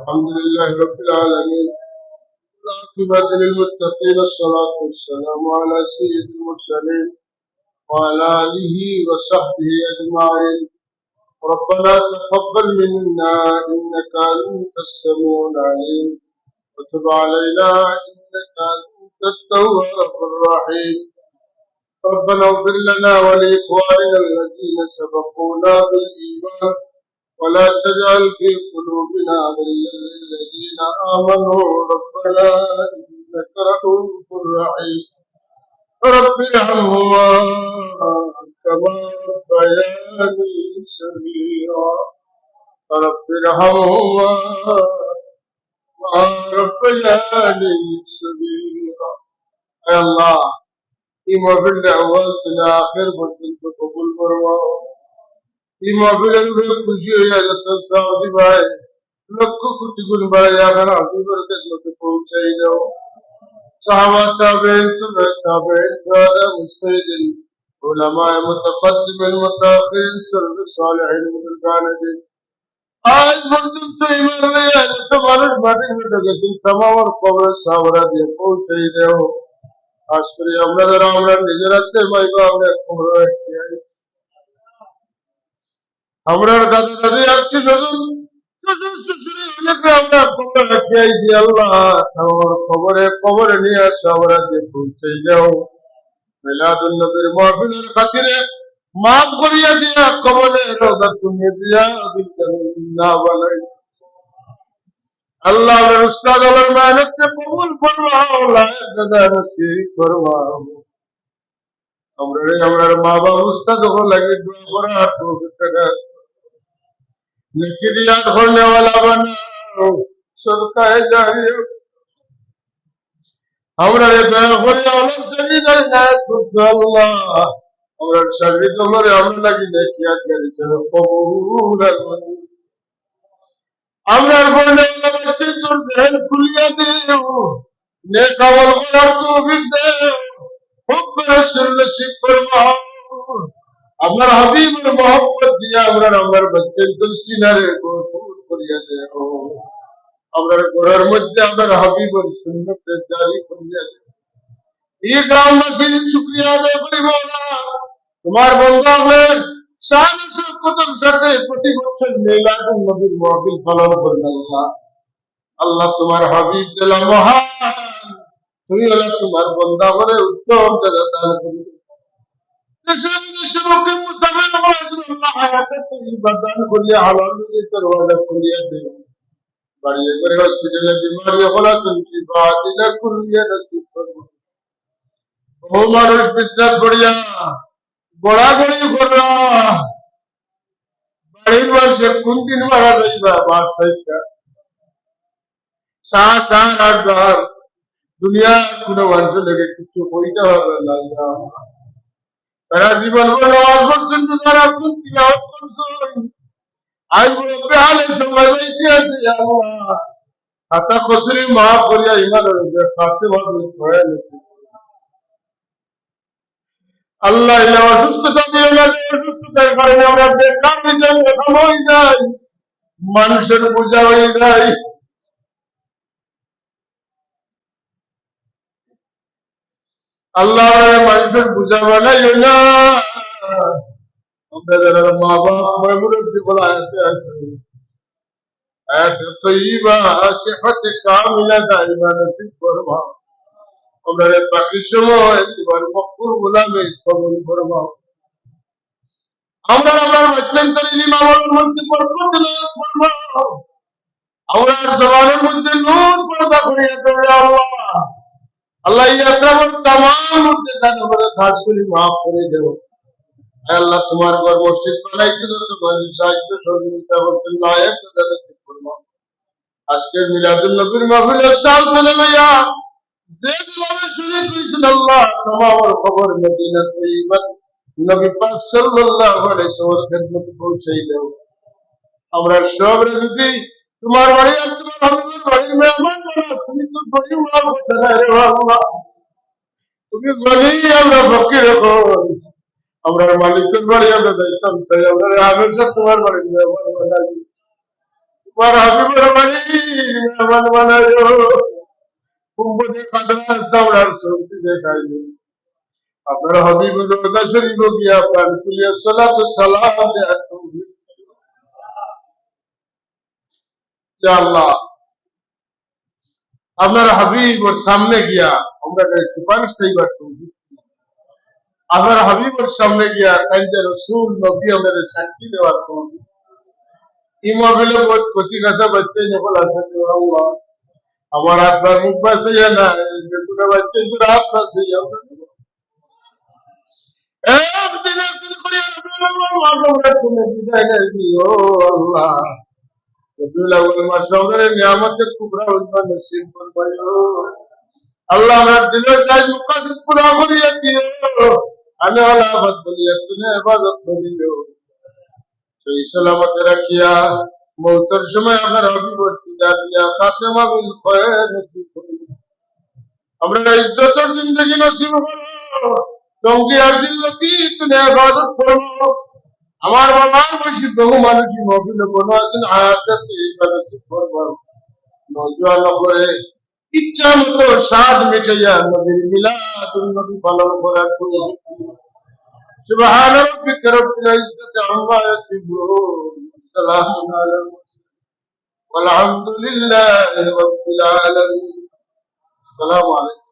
الحمد لله رب العالمين والعاقبة للمتقين الصلاة والسلام على سيد المرسلين وعلى آله وصحبه أجمعين ربنا تقبل منا إنك أنت السميع العليم وتب علينا إنك أنت التواب الرحيم ربنا اغفر لنا ولإخواننا الذين سبقونا بالإيمان ولا تجعل في قلوبنا غلا للذين آمنوا ربنا إنك رؤوف رحيم رب ارحمهما كما ربياني صغيرا رب ارحمهما كما ربياني صغيرا يا الله এই মাহফিলটা আওয়াল থেকে আখির পর্যন্ত কবুল ফরমাও। এই মাহফিলের উপরে খুশি হইয়া যত সওয়াব দিবাই লক্ষ কোটি গুণ বাড়াইয়া আমার হাবিবের খেদমতে পৌঁছাই দাও। সাহাবা তাবেঈন তাবেঈন শুহাদা মুজতাহিদিন উলামায়ে মুতাকদ্দিমিন মুতাআখিরিন সালফুস সালিহিন মুতাকানিদিন আজ পর্যন্ত ঈমান লইয়া যত মানুষ মাটির মধ্যে গেছেন তামাম কবরের সাহারা দিয়ে পৌঁছাই দাও। খাস করে আমরা যারা আমরা নিজের হাতে মাইবা আমরা খবর রাখি আমরা দাদা দাদি আত্মীয় স্বজন আমরা খবর রাখি আইছি আল্লাহ আমার খবরে খবরে নিয়ে আসো আমরা যে পৌঁছে যাও মিলাদুন নবীর মাহফিলের খাতিরে মাফ করিয়া দিয়া কবরে রওজা তুমি দিয়া দিল না বানাই আল্লাহ আমার উস্তাদ আমার মেহনতকে কবুল ফরমাও লায়েক দাদা নসিব ফরমাও আমরা মা বাবা উস্তাদ হো লাগে দোয়া করা তৌফিক দেনা নেকি দিয়া ধরনে वाला বানাও সদকা জারিয়া আমরা দয়া করে আলম শরীরের নায়াত করছো আল্লাহ আমরা শরীর তোমারে আমরা লাগি নেকিয়াত করেছো কবুল আমরা বললে বাচ্চা তোর দেন খুলিয়া দিও নেক আমল করার তৌফিক দাও খুব রাসূল নসিব ফরমাও আমার হাবিবের মোহাম্মদ দিয়া আমার বাচ্চাদের সিনারে ভরপুর করিয়া দাও আমরা ঘরের মধ্যে আমার হাবিবের সুন্নতে জারি করিয়া দাও এই গ্রামবাসীর শুকরিয়া আদায় করি মাওলা তোমার বান্দা হয়ে শান শওকতের সাথে প্রতি বছর মিলাদুন নবীর মাহফিল পালন করেন আল্লাহ আল্লাহ তোমার হাবিব দিলা মহান তুমি হলো তোমার বান্দা করে উত্তম জাযা দান করো দেশের দেশের লোকে মুসাফির আল্লাহ হায়াতে তৈয়বা দান করিয়া হালাল রুজি দরওয়াজা খুলিয়া দেও বাড়িয়ে করে হসপিটালে বিমারি হলা তুমি বাতিলা খুলিয়া নসিব করো ও মানুষ বিস্তার করিয়া গড়াগড়ি করলা বাড়ির বসে কোন দিন মারা যাইবা বাসাইকা আর দুনিয়া কোনো মানুষ লেগে কিছু হইতে হবে না তারা জীবন নামাজ পড়ছেন যারা তিলাওয়াত করছেন আজ বড় বেহালে সময় যাইতে আছে আল্লাহ হাতা কসরি মাফ করিয়া ইমানের যে খাতে ভাবে ছয় নেছে আল্লাহ ইলা অসুস্থতা দিয়ে না অসুস্থতার কারণে আমরা বেকার হয়ে যাই এরকম হয়ে যাই মানুষের বোঝা হয়ে যায় আল্লাহ মানুষের বোঝা বানাইও না আমরা যারা মা বাপ মুরব্বী বলা আয়াতে আছে আয়াতে তয়্যিবা সিহতে কামিলা দাইমা নসিব ফরমাও আমরা বাকি সময় তোমার মকবুল গোলামে কবুল ফরমাও আমরা আমার বাচ্চাদের ইমামের মধ্যে বরকত দান ফরমাও আমরা জবানের মধ্যে নূর পয়দা করিয়া দাও আল্লাহ আল্লাহ ইয়াকরামুত তামাম মধ্যে দান করে খাস করে maaf করে দাও আল্লাহ তোমার ঘর মসজিদ বানাইতে যত মানুষ সাহায্য সহযোগিতা করতে লায়েক দাদা নসিব ফরমাও আজকের মিলাদুন নবীর মাহফিলের সাল চলে লইয়া যে যেভাবে শুনে কইছেন আল্লাহ তোমার খবর মদিনা তৈয়বা নবী পাক সাল্লাল্লাহু আলাইহি ওয়াসাল্লাম খেদমতে পৌঁছাই দাও আমরা সব যদি তোমার বাড়ি আর তোমার হাবিবের বাড়ির মেহমান বানাও তুমি তো গরিব না হতে না রে আল্লাহ তুমি গরিব আমরা ফকির এখন আমরা মালিকের বাড়ি আমরা যাইতাম চাই আমরা হামেশা তোমার বাড়ির মেহমান বানাই তোমার হাবিবের বাড়ি মেহমান বানাইও কুম্ভতে কাটনা চামড়ার সবজি দেখাইও আপনার হাবিবুর রোজা শরীফ গিয়া প্রাণ তুলিয়া সালাতু সালাম দেয়া তৌফিক ইয়া আল্লাহ আপনার হাবিবুর সামনে গিয়া আমরা সুপারিশ চাইবার তৌফিক আপনার হাবিবুর সামনে গিয়া কাইন্দে রাসূল নবী আমাদের সাক্ষী দেওয়ার তৌফিক ইমামগুলো বহুত খুশি কাছে বাচ্চা যখন আসেন আল্লাহ আমার আপনার মুখ পাশে না যেগুলো বাচ্চা তো রাত পাশে যাবে একদিন একদিন করে আমরা তুমি বিদায় দিও আল্লাহ রবিউল আউয়াল মাস রমজানের নিয়ামতের কুবরা উজমা নসিব ফরমাইও আল্লাহ আমার দিলের কাজ মুকাদ্দাস পুরা করিয়া দিও আনে ওয়ালা বাদ বলিয়া তুমি ইবাদত করিও সেই সালামতে রাখিয়া মৌতের সময় আপনার হাবিবুর দিদার দিয়া খাতেমা বিল খায়র নসিব করিও আমরা ইজ্জতের জিন্দেগি নসিব করো টঙ্কি আর দিল্লতি তুমি ইবাদত করো আমার বাবার বয়সী বহু মানুষই মহফিলে কোনো আছেন আয়াতের ইবাদত করবো নজওয়ান করে ইচ্ছা মতো স্বাদ মিটাইয়া নবীর মিলাদুন নবী পালন করার তৌফিক সুবহান রাব্বিকা রব্বিল ইজ্জাতি আম্মা ইয়াসিফুন সালামুন আলাল মুরসালিন ওয়াল হামদুলিল্লাহি রাব্বিল আলামিন আসসালামু আলাইকুম